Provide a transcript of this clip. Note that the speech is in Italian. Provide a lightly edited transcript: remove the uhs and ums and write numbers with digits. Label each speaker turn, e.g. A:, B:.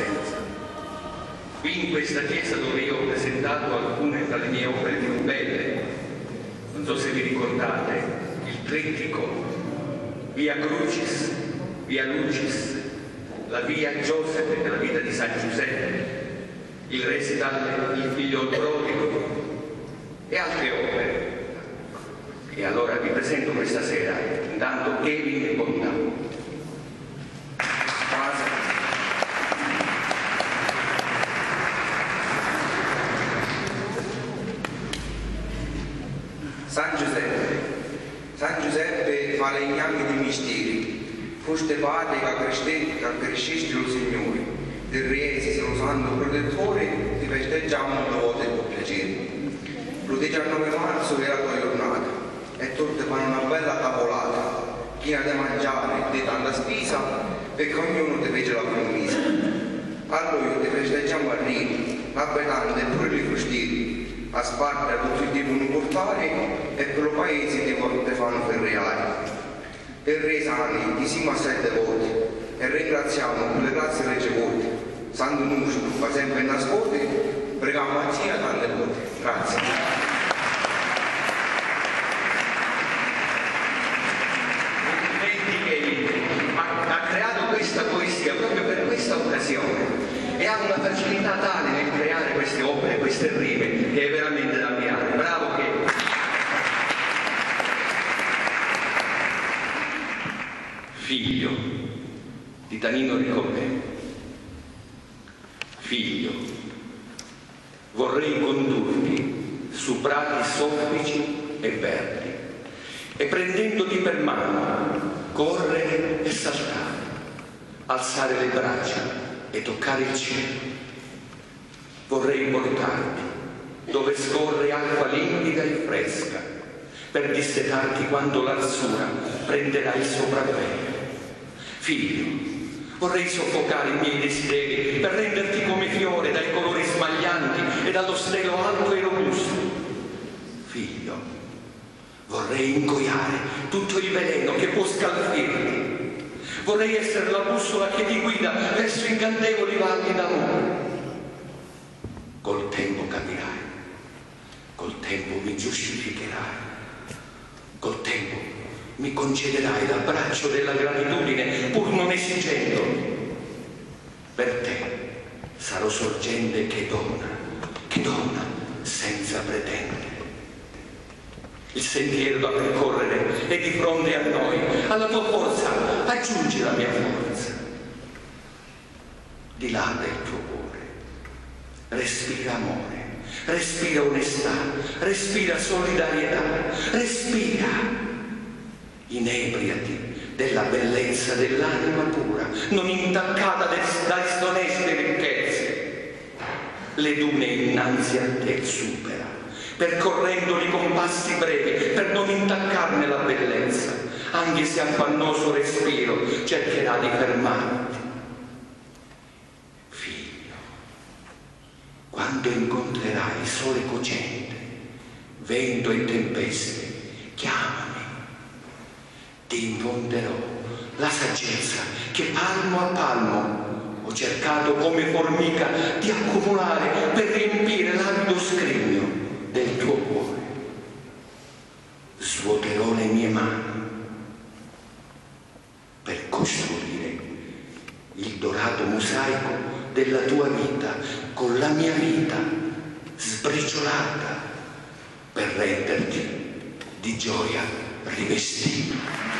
A: presenza. Qui in questa chiesa dove io ho presentato alcune tra le mie opere più belle, non so se vi ricordate, il trittico Via Crucis, Via Lucis, la Via Giuseppe della vita di San Giuseppe, il recital Il figlio prodigo e altre opere. E allora vi presento questa sera intanto Kevin e Bontà.
B: San Giuseppe fa legnami di misteri, foste padre che crescesti lo Signore, del Riese, se lo santo protettore, ti festeggiamo una volta con piacere. Lo 19 marzo è la tua giornata e tutti fanno una bella tavolata, piena di mangiare e di tanta spesa, perché ognuno ti fece la promessa. Allora ti festeggiamo a rito, a Betante e pure le frustiere. A Sparta tutti devono portare e per il paese ti fanno ferreare. Per Resani ti siamo a 7 volte e ringraziamo per le grazie ricevute. Santo Nusco fa sempre in ascolto, preghiamo a Zia tante volte. Grazie.
A: Ha creato questa poesia proprio per questa occasione e ha una facilità tale nel creare queste opere, queste rime, che è veramente da ammirare. Bravo che... Figlio di Tanino Ricobè. Figlio, vorrei condurti su prati soffici e verdi e prendendoti per mano correre e saltare, alzare le braccia e toccare il cielo. Vorrei portarti dove scorre acqua limpida e fresca per dissetarti quando l'arsura prenderà il sopravvento. Figlio, vorrei soffocare i miei desideri per renderti come fiore dai colori smaglianti e dallo stelo alto e robusto. Figlio, vorrei ingoiare tutto il veleno che può scalfirti. Vorrei essere la bussola che ti guida verso incantevoli valli d'amore. Col tempo capirai, col tempo mi giustificherai, col tempo mi concederai l'abbraccio della gratitudine pur non esigendo. Per te sarò sorgente che dona senza pretendere. Il sentiero da percorrere è di fronte a noi, alla tua forza aggiungi la mia forza. Dilata il tuo cuore, respira amore, respira onestà, respira solidarietà, respira, inebriati della bellezza dell'anima pura, non intaccata da disoneste ricchezze. Le dune innanzi a te supera, percorrendoli con passi brevi per non intaccarne la bellezza, anche se affannoso respiro cercherà di fermarti. Figlio, quando incontrerai sole cocente, vento e tempeste, chiamami. Ti infonderò la saggezza che palmo a palmo ho cercato come formica di accumulare per riempire l'avido scrigno del tuo cuore. Svuoterò le mie mani per costruire il dorato mosaico della tua vita con la mia vita sbriciolata per renderti di gioia rivestito.